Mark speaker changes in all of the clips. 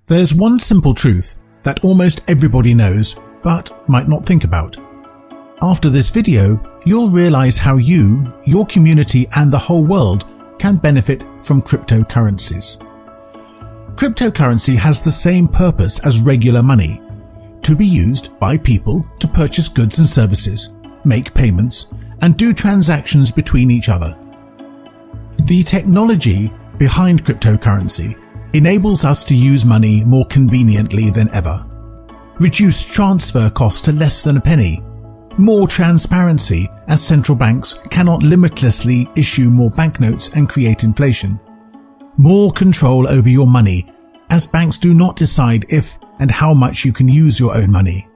Speaker 1: There's one simple truth that almost everybody knows but might not think about. After this video, you'll realize how you, your community and the whole world can benefit from cryptocurrencies. Cryptocurrency has the same purpose as regular money, to be used by people to purchase goods and services, make payments, and do transactions between each other. The technology behind cryptocurrency enables us to use money more conveniently than ever, reduce transfer costs to less than a penny, more transparency as central banks cannot limitlessly issue more banknotes and create inflation, more control over your money as banks do not decide if and how much you can use your own money,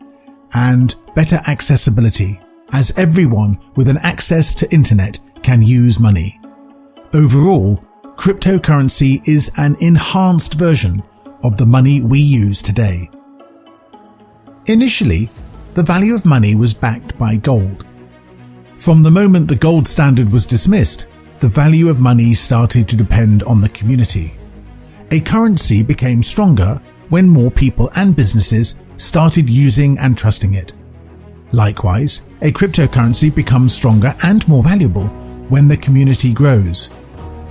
Speaker 1: and better accessibility as everyone with an access to internet can use money. Overall, cryptocurrency is an enhanced version of the money we use today. Initially, the value of money was backed by gold. From the moment the gold standard was dismissed, the value of money started to depend on the community. A currency became stronger when more people and businesses started using and trusting it. Likewise, a cryptocurrency becomes stronger and more valuable when the community grows.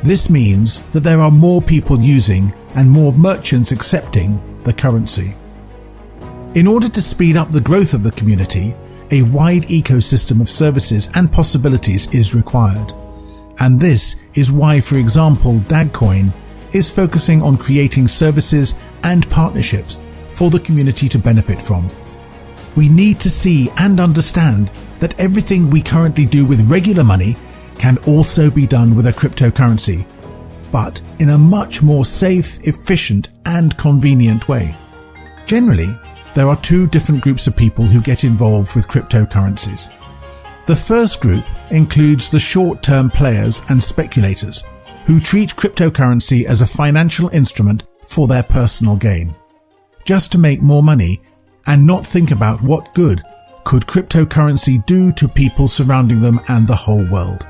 Speaker 1: This means that there are more people using and more merchants accepting the currency. In order to speed up the growth of the community, a wide ecosystem of services and possibilities is required. And this is why, for example, Dagcoin is focusing on creating services and partnerships for the community to benefit from. We need to see and understand that everything we currently do with regular money can also be done with a cryptocurrency, but in a much more safe, efficient and convenient way. Generally, there are two different groups of people who get involved with cryptocurrencies. The first group includes the short-term players and speculators who treat cryptocurrency as a financial instrument for their personal gain, just to make more money and not think about what good could cryptocurrency do to people surrounding them and the whole world.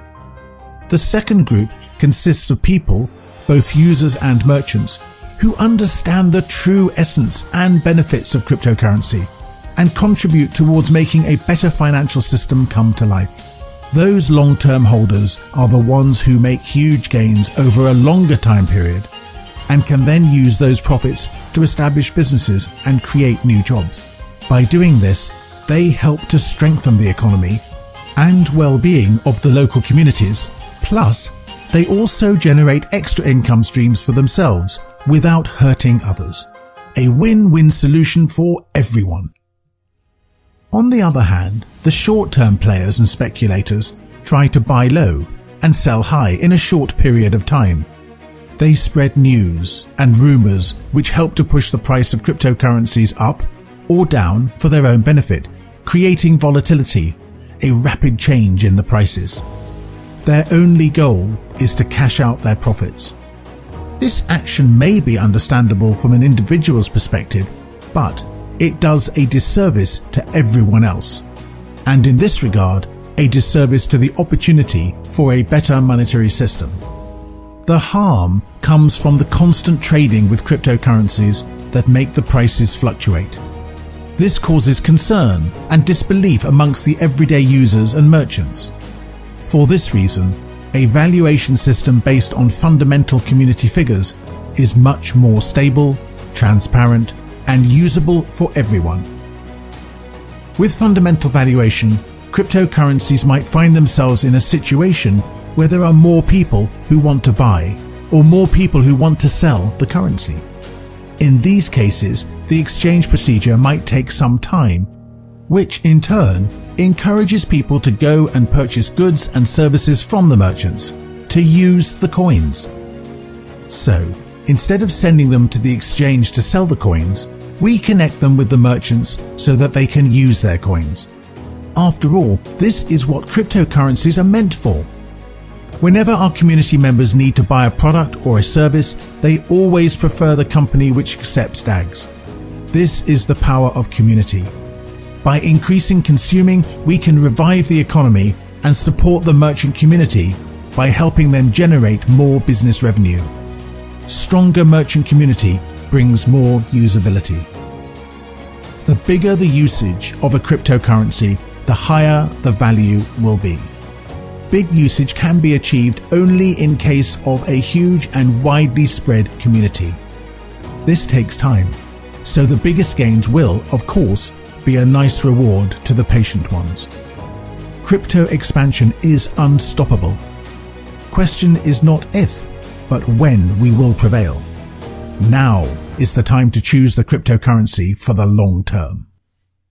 Speaker 1: The second group consists of people, both users and merchants, who understand the true essence and benefits of cryptocurrency and contribute towards making a better financial system come to life. Those long-term holders are the ones who make huge gains over a longer time period and can then use those profits to establish businesses and create new jobs. By doing this, they help to strengthen the economy and well-being of the local communities. Plus, they also generate extra income streams for themselves without hurting others. A win-win solution for everyone. On the other hand, the short-term players and speculators try to buy low and sell high in a short period of time. They spread news and rumors which help to push the price of cryptocurrencies up or down for their own benefit, creating volatility, a rapid change in the prices. Their only goal is to cash out their profits. This action may be understandable from an individual's perspective, but it does a disservice to everyone else, and in this regard, a disservice to the opportunity for a better monetary system. The harm comes from the constant trading with cryptocurrencies that make the prices fluctuate. This causes concern and disbelief amongst the everyday users and merchants. For this reason, a valuation system based on fundamental community figures is much more stable, transparent, and usable for everyone. With fundamental valuation, cryptocurrencies might find themselves in a situation where there are more people who want to buy or more people who want to sell the currency. In these cases, the exchange procedure might take some time, which in turn encourages people to go and purchase goods and services from the merchants to use the coins. So, instead of sending them to the exchange to sell the coins, we connect them with the merchants so that they can use their coins. After all, this is what cryptocurrencies are meant for. Whenever our community members need to buy a product or a service, they always prefer the company which accepts DAGs. This is the power of community. By increasing consuming, we can revive the economy and support the merchant community by helping them generate more business revenue. Stronger merchant community brings more usability. The bigger the usage of a cryptocurrency, the higher the value will be. Big usage can be achieved only in case of a huge and widely spread community. This takes time, so the biggest gains will, of course, be a nice reward to the patient ones. Crypto expansion is unstoppable. Question is not if, but when we will prevail. Now is the time to choose the cryptocurrency for the long term.